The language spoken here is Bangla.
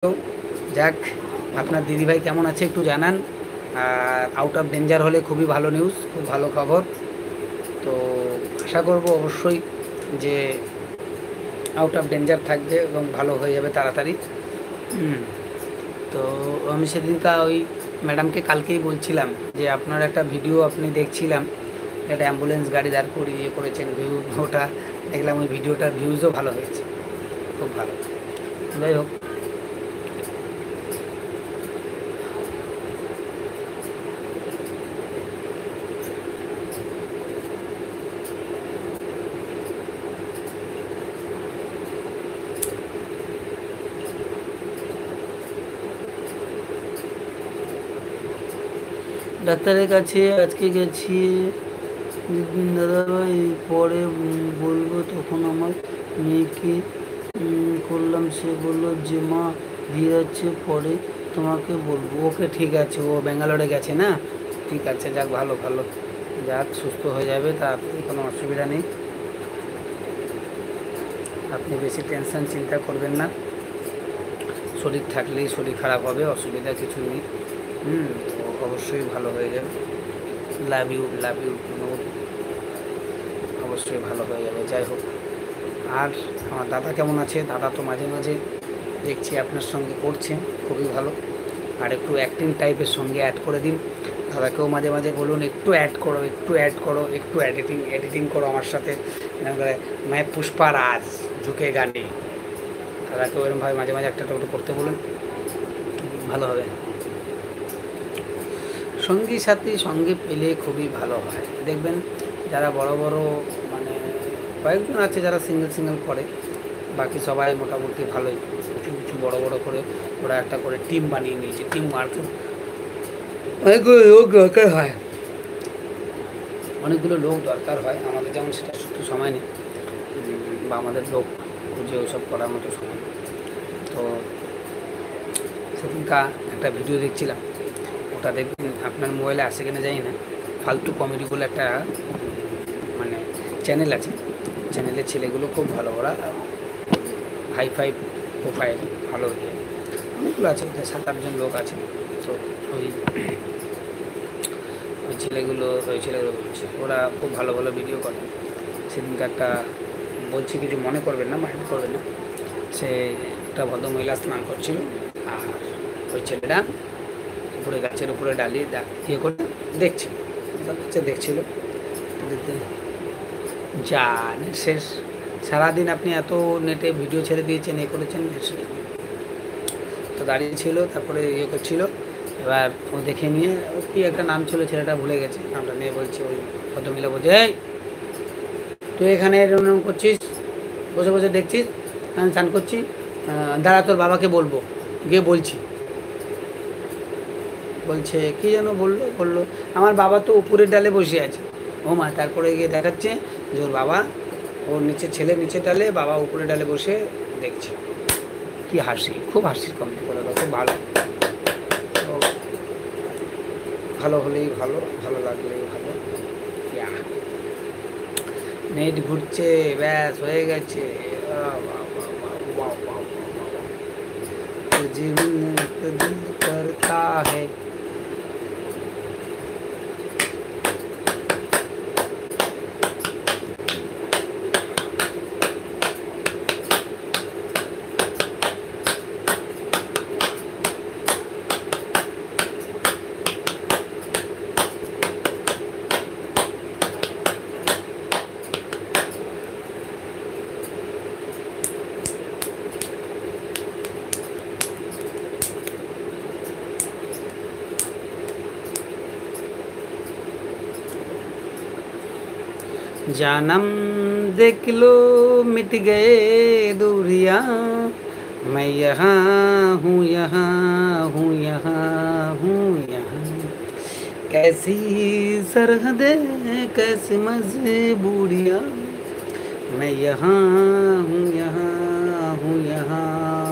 তো যাক, আপনার দিদিভাই কেমন আছে একটু জানান। আর আউট অফ ডেঞ্জার হলে খুবই ভালো নিউজ, খুব ভালো খবর। তো আশা করব অবশ্যই যে আউট অফ ডেঞ্জার থাকবে এবং ভালো হয়ে যাবে তাড়াতাড়ি। হুম, তো আমি সেদিনকা ওই ম্যাডামকে কালকেই বলছিলাম যে আপনার একটা ভিডিও আপনি দেখছিলাম, একটা অ্যাম্বুলেন্স গাড়ি দাঁড় করিয়ে করেছেন, ওটা দেখলাম, ওই ভিডিওটার ভিউজও ভালো হয়েছে, খুব ভালো। যাই হোক, ডাক্তারের কাছে আজকে গেছি, দাদাভাই পরে বলবো। তখন আমার মেয়েকে করলাম, সে বললো যে মা ভিড় আছে, পরে তোমাকে বলবো। ওকে, ঠিক আছে, ও ব্যাঙ্গালোরে গেছে না? ঠিক আছে, যাক, ভালো ভালো, যাক, সুস্থ হয়ে যাবে তাড়াতাড়ি, কোনো অসুবিধা নেই। আপনি বেশি টেনশন চিন্তা করবেন না, শরীর থাকলেই শরীর খারাপ হবে, অসুবিধা কিছু নেই। তো অবশ্যই ভালো হয়ে যাবে। লাভ ইউ, লাভ ইউ, অবশ্যই ভালো হয়ে যাবে। যাই হোক, আর আমার দাদা কেমন আছে? দাদা তো মাঝে মাঝে দেখছি আপনার সঙ্গে করছে, খুবই ভালো। আর একটু অ্যাক্টিং টাইপের সঙ্গে অ্যাড করে দিন। দাদাকেও মাঝে মাঝে বলুন একটু অ্যাড করো, একটু অ্যাড করো, একটু এডিটিং এডিটিং করো আমার সাথে। এরকম করে मैं पुष्पा राज झुकेगा नहीं, দাদাকেও এরকমভাবে মাঝে মাঝে একটা একটু করতে বলুন, ভালো হবে। সঙ্গী সাথী সঙ্গে পেলে খুবই ভালো হয়। দেখবেন যারা বড় বড়, মানে কয়েকজন আছে যারা সিঙ্গেল সিঙ্গেল করে, বাকি সবাই মোটামুটি ভালোই। কিছু কিছু বড় বড় করে ওরা একটা করে টিম বানিয়ে নিয়েছে, টিম ওয়ার্ক, অনেকগুলো লোক দরকার হয়, অনেকগুলো লোক দরকার হয়। আমাদের যেমন সেটা একটু সময় নেই, বা আমাদের লোক খুঁজে ওসব করার মতো সময় নেই। তো সেদিনকার একটা ভিডিও দেখছিলাম, ওটা দেখবেন, আপনার মোবাইলে আসে কিনা জানি না, ফালতু কমেডি বলে একটা মানে চ্যানেল আছে। চ্যানেলের ছেলেগুলো খুব ভালো, ওরা হাই ফাই প্রোফাইল ভালো, অনেকগুলো আছে, 7-8 জন লোক আছে। তো ওই ওই ছেলেগুলো বলছে, ওরা খুব ভালো ভালো ভিডিও করে। সেদিনকে একটা বলছি, কিছু মনে করবেন না, মাইন্ড করবেন না, সে একটা ভদ্রমহিলা স্নান করছিল, আর ওই ছেলেটা উপরে গাছের উপরে ডালিয়ে ইয়ে করে দেখছিল, দেখছিল, দেখতে যা নেট শেষ। সারাদিন আপনি এত নেটে ভিডিও ছেড়ে দিয়েছেন, এ করেছেন, তো দাঁড়িয়ে ছিল, তারপরে ইয়ে করছিল। এবার ও দেখে নিয়ে, ও কি একটা নাম ছিল, ছেলেটা ভুলে গেছে নামটা, নিয়ে বলছে, ওই ভদ্রমহিলা বলছে, এই তুই এখানে এরকম করছিস, বসে বসে দেখছিস, আমি স্নান করছি, দাঁড়া, তোর বাবাকে বলবো, গিয়ে বলছি। বলছে কি যেন বললো, বললো আমার বাবা তো উপরের ডালে বসে আছে। ও মা, তারপরে গিয়ে দেখাচ্ছে যে ওর বাবা, ওর নিচে ছেলে নিচে ডালে, বাবা উপরে ডালে বসে দেখছে। কি হাসি, খুব হাসির কমেন্ট করে, খুব ভালো। তো ভালো হলেই ভালো, ভালো লাগলেই ভালো। নেট ঘুরছে, ব্যাস হয়ে গেছে। दिल करता है। जानम देख लो मिट गए दूरियां, मैं यहाँ हूँ, यहाँ हूँ, यहाँ हूँ, यहाँ। कैसी सरहदें, कैसी मजबूरियां, मैं यहाँ हूँ, यहाँ हूँ, यहाँ